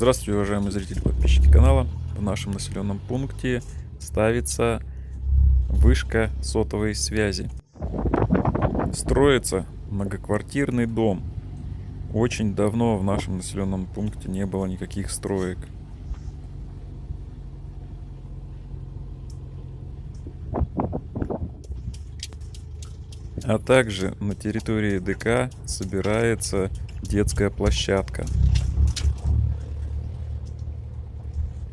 Здравствуйте, уважаемые зрители и подписчики канала. В нашем населенном пункте ставится вышка сотовой связи. Строится многоквартирный дом. Очень давно в нашем населенном пункте не было никаких строек. А также на территории ДК собирается детская площадка.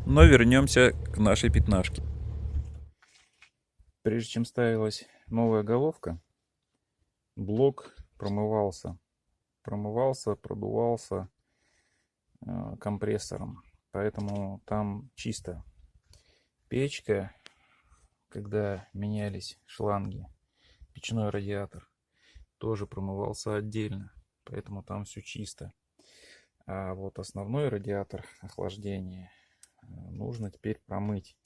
Но вернемся к нашей пятнашке. Прежде чем ставилась новая головка, блок промывался, продувался компрессором, поэтому там чисто. Печка, когда менялись шланги, печной радиатор тоже промывался отдельно, поэтому там все чисто. А вот основной радиатор охлаждения нужно теперь промыть.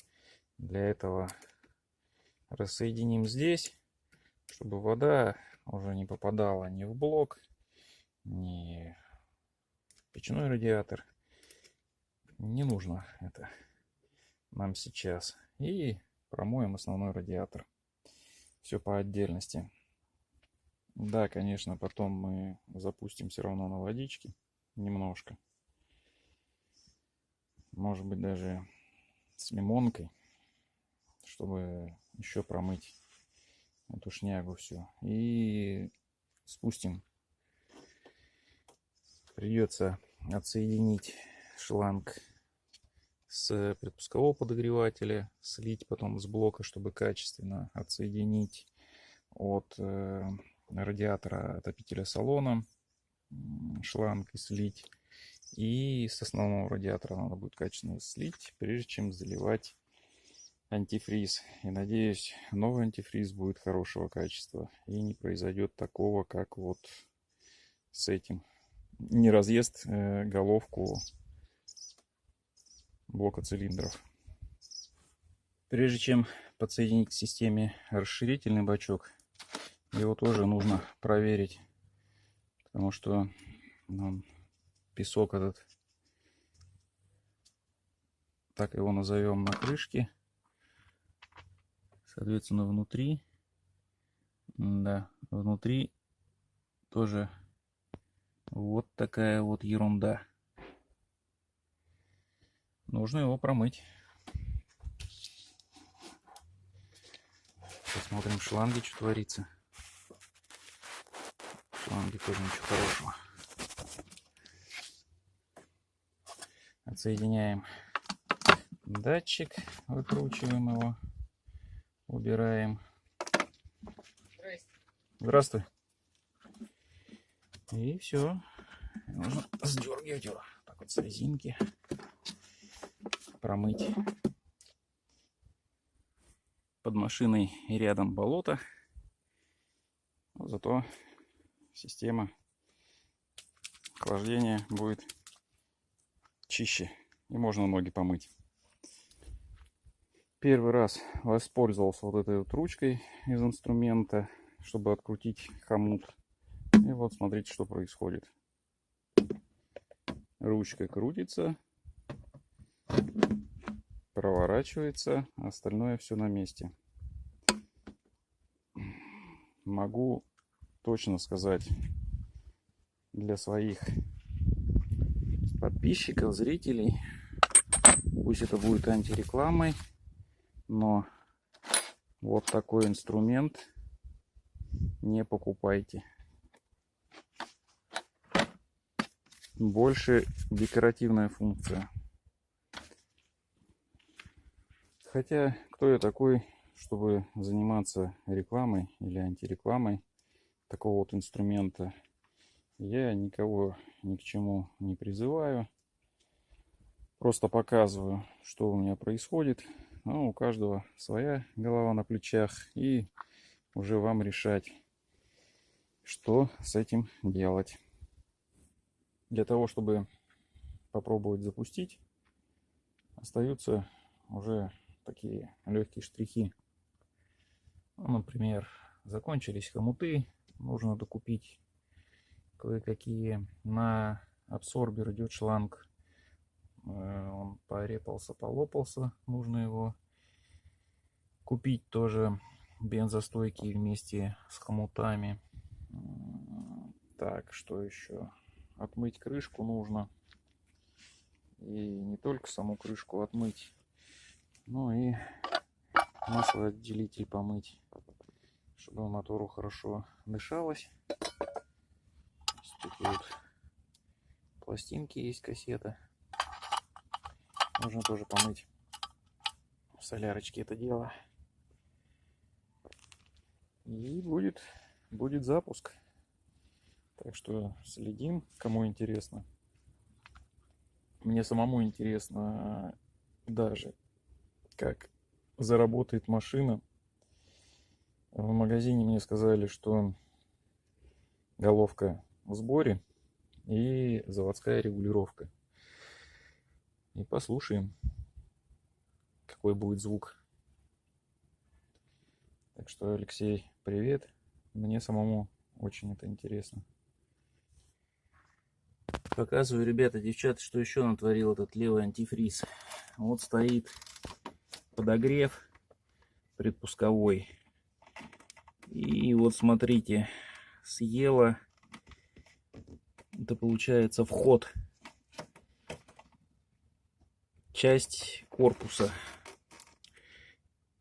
Для этого рассоединим здесь, чтобы вода уже не попадала ни в блок, ни в печной радиатор. Не нужно это нам сейчас. И промоем основной радиатор. Все по отдельности. Да, конечно, потом мы запустим все равно на водичке немножко. Может быть, даже с лимонкой, чтобы еще промыть эту шнягу всю. И спустим. Придется отсоединить шланг с предпускового подогревателя, слить потом с блока, чтобы качественно отсоединить от радиатора отопителя салона шланг и слить. И с основного радиатора надо будет качественно слить, прежде чем заливать антифриз. И надеюсь, новый антифриз будет хорошего качества и не произойдет такого, как вот с этим. Не разъест головку блока цилиндров. Прежде чем подсоединить к системе расширительный бачок, его тоже нужно проверить, потому что песок этот, так его назовем, на крышке, соответственно, внутри тоже вот такая вот ерунда. Нужно его промыть. Посмотрим в шланге, что творится. В шланге тоже ничего хорошего. Отсоединяем датчик, выкручиваем его, убираем. Здравствуй. И все. Нужно сдергивать его так вот с резинки, промыть. Под машиной и рядом болото, но зато система охлаждения будет чище и можно ноги помыть. Первый раз воспользовался вот этой вот ручкой из инструмента, чтобы открутить хомут. И вот смотрите, что происходит. Ручка крутится, проворачивается, а остальное все на месте. Могу точно сказать для своих подписчиков, зрителей, пусть это будет антирекламой, но вот такой инструмент не покупайте. Больше декоративная функция. Хотя, кто я такой, чтобы заниматься рекламой или антирекламой такого вот инструмента? Я никого ни к чему не призываю. Просто показываю, что у меня происходит. Но у каждого своя голова на плечах. И уже вам решать, что с этим делать. Для того, чтобы попробовать запустить, остаются уже такие легкие штрихи. Ну, например, закончились хомуты, нужно докупить кое-какие. На абсорбер идет шланг Он порепался, полопался. Нужно его купить тоже бензостойкий вместе с хомутами. Так, что еще? Отмыть крышку нужно. И не только саму крышку отмыть, но и маслоотделитель помыть, чтобы мотору хорошо дышалось. Такие вот пластинки есть, кассета. Нужно тоже помыть в солярочке это дело. И будет запуск. Так что следим, кому интересно. Мне самому интересно даже, как заработает машина. В магазине мне сказали, что головка в сборе и заводская регулировка. И послушаем, какой будет звук. Так что, Алексей, привет. Мне самому очень это интересно. Показываю, ребята, девчата, что еще натворил этот левый антифриз. Вот стоит подогрев предпусковой. И вот смотрите, съела, это получается вход, часть корпуса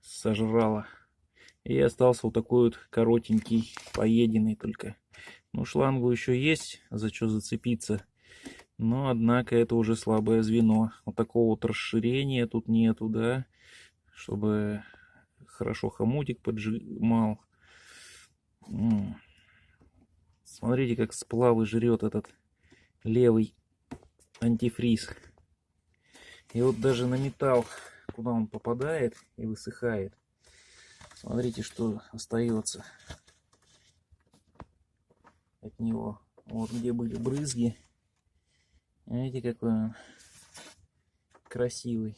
сожрала. И остался вот такой вот коротенький, поеденный только. Ну, шлангу еще есть, за что зацепиться. Но, однако, это уже слабое звено. Вот такого вот расширения тут нету, да, чтобы хорошо хомутик поджимал. Смотрите, как сплавы жрет этот левый антифриз. И вот даже на металл, куда он попадает и высыхает, смотрите, что остается от него. Вот где были брызги. Видите, какой он красивый.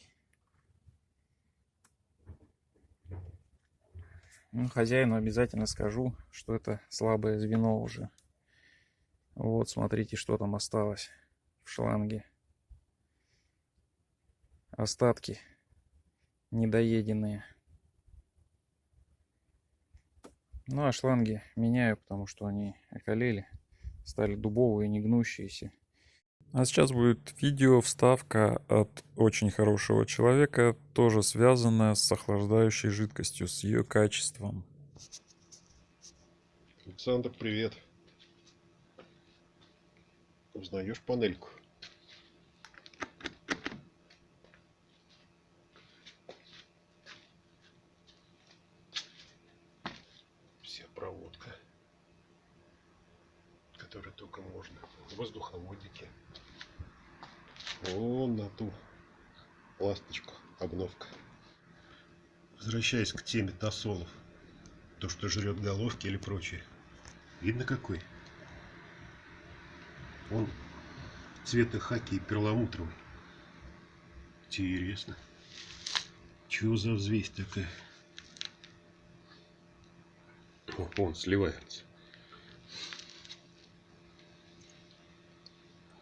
Ну, хозяину обязательно скажу, что это слабое звено уже. Вот, смотрите, что там осталось в шланге. Остатки недоеденные. Ну, а шланги меняю, потому что они околели. Стали дубовые, не гнущиеся. А сейчас будет видео, вставка от очень хорошего человека, тоже связанная с охлаждающей жидкостью, с ее качеством. Александр, привет. Узнаешь панельку? Вся проводка, которая только можно. Воздуховодики. Вон на ту ласточку, обновка. Возвращаясь к теме тосолов. То, что жрет головки или прочее. Видно какой? Он цвета хаки и перламутровый. Интересно. Чего за взвесь такая? О, он сливается.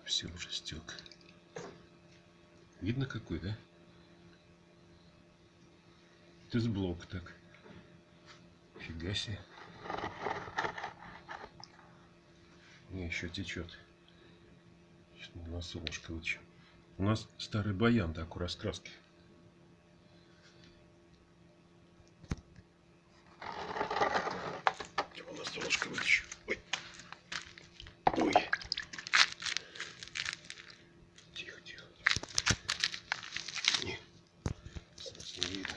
Все уже стек. Видно какой, да? Это с блока так. Фига себе. Не, еще течет. Сейчас на солнышко вытащу. У нас старый баян, так, у раскраски. Его на солнышко вытащу. Ой. Ой. Тихо, тихо. Не. Не видно.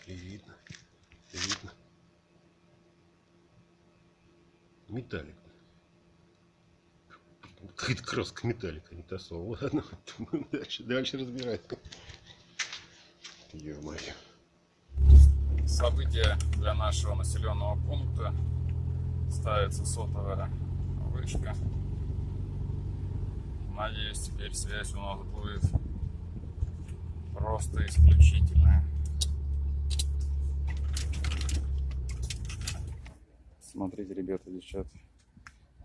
Не видно. Не видно. Металлик. Какая-то краска металлика, не тосол. Ладно, дальше разбирать. Ё-моё. Событие для нашего населенного пункта. Ставится сотовая вышка. Надеюсь, теперь связь у нас будет просто исключительная. Смотрите, ребята, девчата,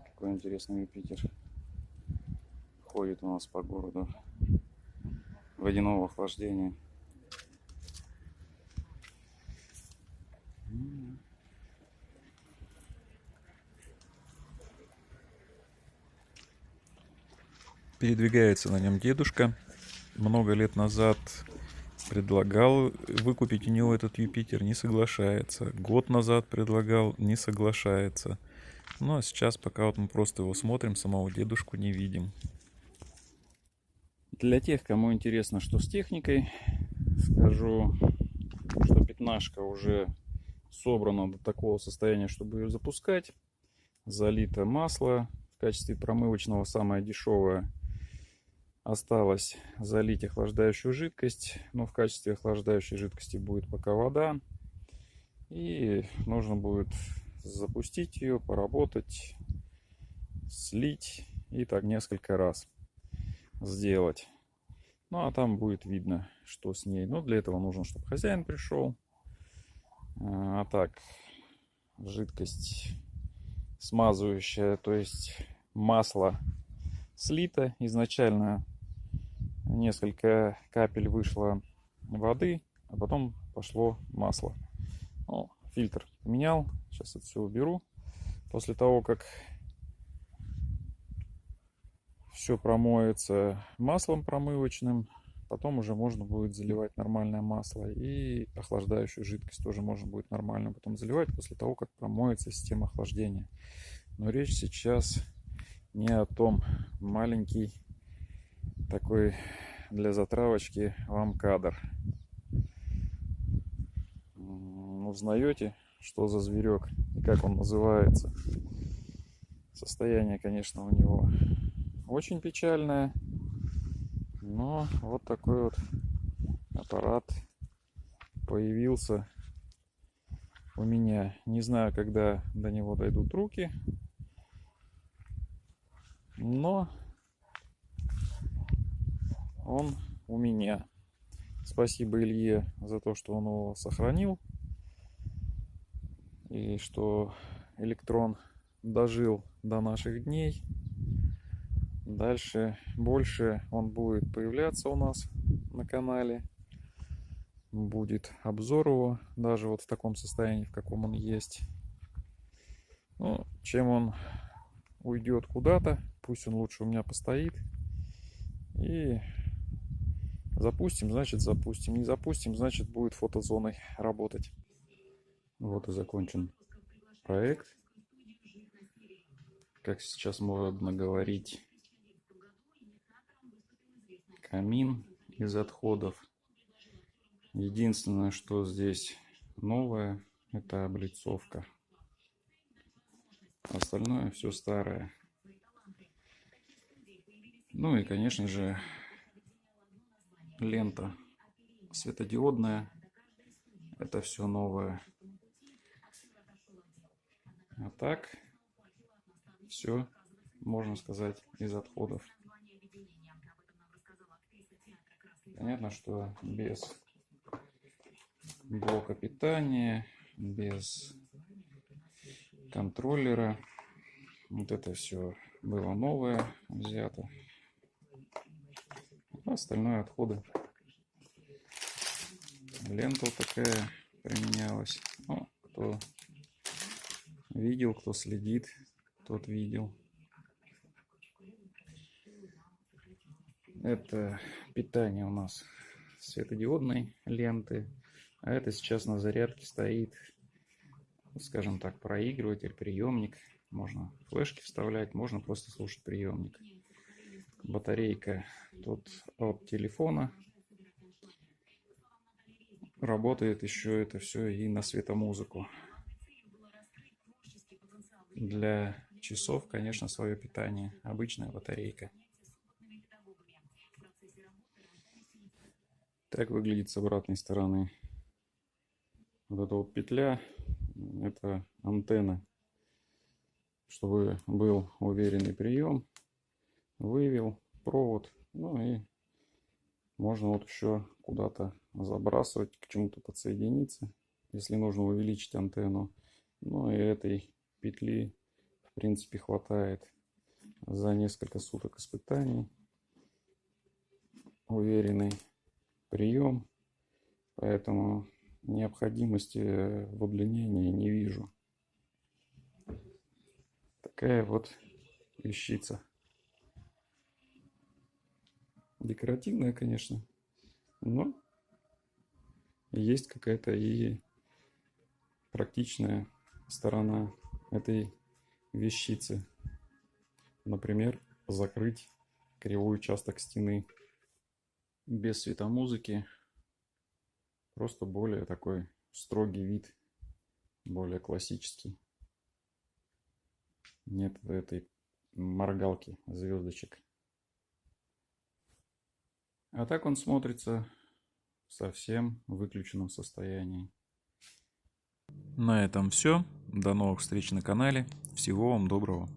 какой интересный Юпитер. происходит у нас по городу водяного охлаждения. Передвигается на нем дедушка. Много лет назад предлагал выкупить у него этот Юпитер, не соглашается. Год назад предлагал, не соглашается. Ну а сейчас пока вот мы просто его смотрим, самого дедушку не видим. Для тех, кому интересно, что с техникой, скажу, что пятнашка уже собрана до такого состояния, чтобы ее запускать. Залито масло в качестве промывочного, самое дешевое. Осталось залить охлаждающую жидкость, но в качестве охлаждающей жидкости будет пока вода. И нужно будет запустить ее, поработать, слить и так несколько раз сделать. Ну а там будет видно, что с ней. Но для этого нужно, чтобы хозяин пришел. А так, жидкость смазывающая, то есть масло слито. Изначально несколько капель вышло воды, а потом пошло масло. Ну, фильтр поменял. Сейчас это все уберу. После того, как все промоется маслом промывочным, потом уже можно будет заливать нормальное масло. И охлаждающую жидкость тоже можно будет нормально потом заливать после того, как промоется система охлаждения. Но речь сейчас не о том. Маленький такой для затравочки вам кадр. Узнаете, что за зверек и как он называется? Состояние, конечно, у него очень печальное. Но вот такой вот аппарат появился у меня. Не знаю, когда до него дойдут руки. Но он у меня. Спасибо Илье за то, что он его сохранил. И что электрон дожил до наших дней. Дальше больше он будет появляться у нас на канале. Будет обзор его, даже вот в таком состоянии, в каком он есть. Ну, чем он уйдет куда-то, пусть он лучше у меня постоит. И запустим, значит запустим. Не запустим, значит будет фотозоной работать. Вот и закончен проект. Как сейчас модно говорить, камин из отходов. Единственное, что здесь новое, это облицовка. Остальное все старое. Ну и, конечно же, лента светодиодная. Это все новое. А так, все, можно сказать, из отходов. Понятно, что без блока питания, без контроллера. Вот это все было новое взято. А остальное отходы. Лента вот такая применялась. Ну, кто видел, кто следит, тот видел. Это питание у нас светодиодной ленты. А это сейчас на зарядке стоит, скажем так, проигрыватель, приемник. Можно флешки вставлять, можно просто слушать приемник. Батарейка тут от телефона. Работает еще это все и на светомузыку. Для часов, конечно, свое питание. Обычная батарейка. Так выглядит с обратной стороны. Вот эта вот петля, это антенна. Чтобы был уверенный прием, вывел провод, ну и можно вот еще куда-то забрасывать, к чему-то подсоединиться, если нужно увеличить антенну. Ну и этой петли в принципе хватает за несколько суток испытаний. уверенный прием, поэтому необходимости в удлинении не вижу. Такая вот вещица. Декоративная, конечно, но есть какая-то и практичная сторона этой вещицы. Например, закрыть кривой участок стены без светомузыки. Просто более такой строгий вид, более классический. Нет этой моргалки звездочек. А так он смотрится в совсем выключенном состоянии. На этом все. До новых встреч на канале. Всего вам доброго.